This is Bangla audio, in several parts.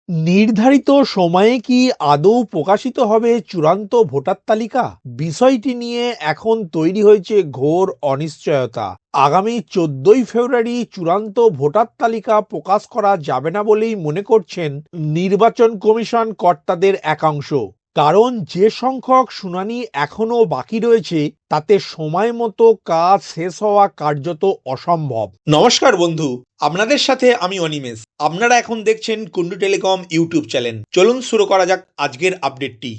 নির্ধারিত সময়ে কি আদৌ প্রকাশিত হবে চূড়ান্ত ভোটার তালিকা? বিষয়টি নিয়ে এখন তৈরি হয়েছে ঘোর অনিশ্চয়তা। আগামী 14ই ফেব্রুয়ারি চূড়ান্ত ভোটার তালিকা প্রকাশ করা যাবে না বলেই মনে করছেন নির্বাচন কমিশন কর্তাদের একাংশ। কারণ যে সংখ্যক শুনানি এখনো বাকি রয়েছে তাতে সময় মতো কাজ শেষ হওয়া কার্যত অসম্ভব। নমস্কার বন্ধু, আপনাদের সাথে আমি অনিমেষ। আপনারা এখন দেখছেন কুন্ডু টেলিকম ইউটিউব চ্যানেল। চলুন শুরু করা যাক আজকের আপডেটটি।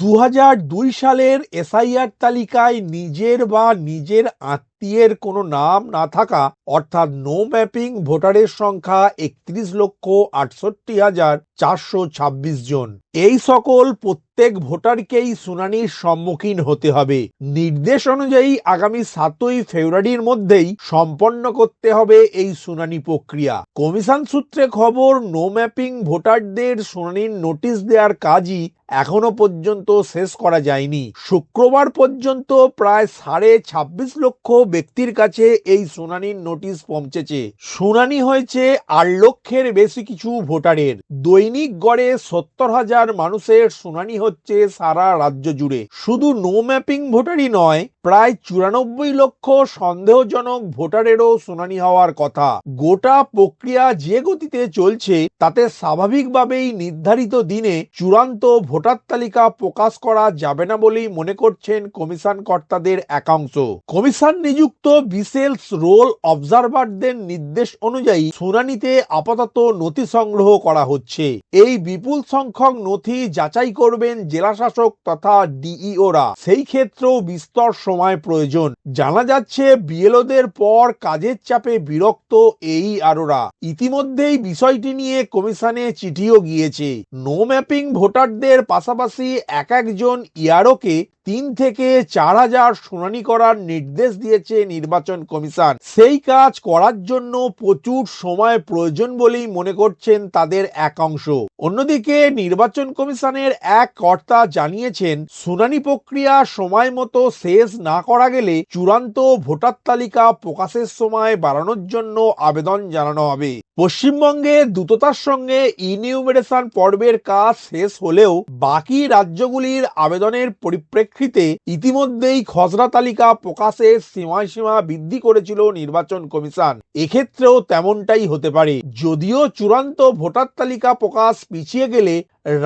2002 সালের এসআইআর তালিকায় নিজের বা নিজের আত্মীয়ের কোনো নাম না থাকা অর্থাৎ নো ম্যাপিং ভোটারের সংখ্যা 31,68,426 জন। এই সকল প্রত্যেক ভোটারকেই শুনানির সম্মুখীন হতে হবে। নির্দেশ অনুযায়ী আগামী 7ই ফেব্রুয়ারির মধ্যেই সম্পন্ন করতে হবে এই শুনানি প্রক্রিয়া। কমিশন সূত্রে খবর, নো ম্যাপিং ভোটারদের শুনানির নোটিশ দেওয়ার কাজই এখনো পর্যন্ত শেষ করা যায়নি। শুক্রবার পর্যন্ত প্রায় 26.5 লক্ষ ব্যক্তির কাছে এই শুনানির নোটিশ পৌঁছেছে। শুনানি হয়েছে 8 লক্ষের বেশি কিছু ভোটারের। দৈনিক গড়ে 70,000 মানুষের শুনানি হচ্ছে সারা রাজ্য জুড়ে। শুধু নো ম্যাপিং ভোটারই নয়, প্রায় 94 লক্ষ সন্দেহজনক ভোটারেরও শুনানি হওয়ার কথা। গোটা প্রক্রিয়া যে গতিতে চলছে তাতে স্বাভাবিকভাবেই নির্ধারিত দিনে চূড়ান্ত ভোটার তালিকা প্রকাশ করা যাবে না বলেই মনে করছেন কমিশন কর্তাদের একাংশ। কমিশন নিযুক্ত বিশেষ রোল অবজারভারদের নির্দেশ অনুযায়ী শুনানিতে আপাতত নথি সংগ্রহ করা হচ্ছে। এই বিপুল সংখ্যক নথি যাচাই করবেন জেলাশাসক তথা ডিইওরা। সেই ক্ষেত্রেও বিস্তর সময় প্রয়োজন। জানা যাচ্ছে বিএলওদের পর কাজের চাপে বিরক্ত এই আরোরা। ইতিমধ্যেই বিষয়টি নিয়ে কমিশনে চিঠিও গিয়েছে। নো ম্যাপিং ভোটারদের পাশাপাশি এক একজন ইয়ারোকে 3 থেকে 4,000 শুনানি করার নির্দেশ দিয়েছে নির্বাচন কমিশন। সেই কাজ করার জন্য প্রচুর সময় প্রয়োজন বলেই মনে করছেন তাদের একাংশ। অন্যদিকে নির্বাচন কমিশনের এক কর্তা জানিয়েছেন, শুনানি প্রক্রিয়া সময় মতো শেষ না করা গেলে চূড়ান্ত ভোটার তালিকা প্রকাশের সময় বাড়ানোর জন্য আবেদন জানানো হবে। পশ্চিমবঙ্গে দ্রুততার সঙ্গে ইনিউমেরেশন পর্বের কাজ শেষ হলেও বাকি রাজ্যগুলির আবেদনের পরিপ্রেক্ষিতে ইতিমধ্যেই খসড়া তালিকা প্রকাশের সময়সীমা বৃদ্ধি করেছিল নির্বাচন কমিশন। এক্ষেত্রেও তেমনটাই হতে পারে। যদিও চূড়ান্ত ভোটার তালিকা প্রকাশ পিছিয়ে গেলে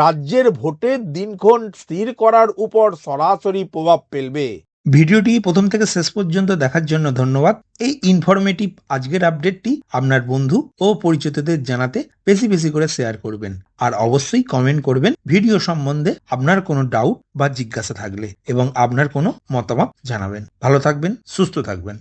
রাজ্যের ভোটের দিনক্ষণ স্থির করার উপর সরাসরি প্রভাব ফেলবে। ভিডিওটি প্রথম থেকে শেষ পর্যন্ত দেখার জন্য ধন্যবাদ। এই ইনফরমেটিভ আজকের আপডেটটি আপনার বন্ধু ও পরিচিতদের জানাতে বেশি বেশি করে শেয়ার করবেন। আর অবশ্যই কমেন্ট করবেন ভিডিও সম্বন্ধে আপনার কোনো ডাউট বা জিজ্ঞাসা থাকলে, এবং আপনার কোনো মতামত জানাবেন। ভালো থাকবেন, সুস্থ থাকবেন।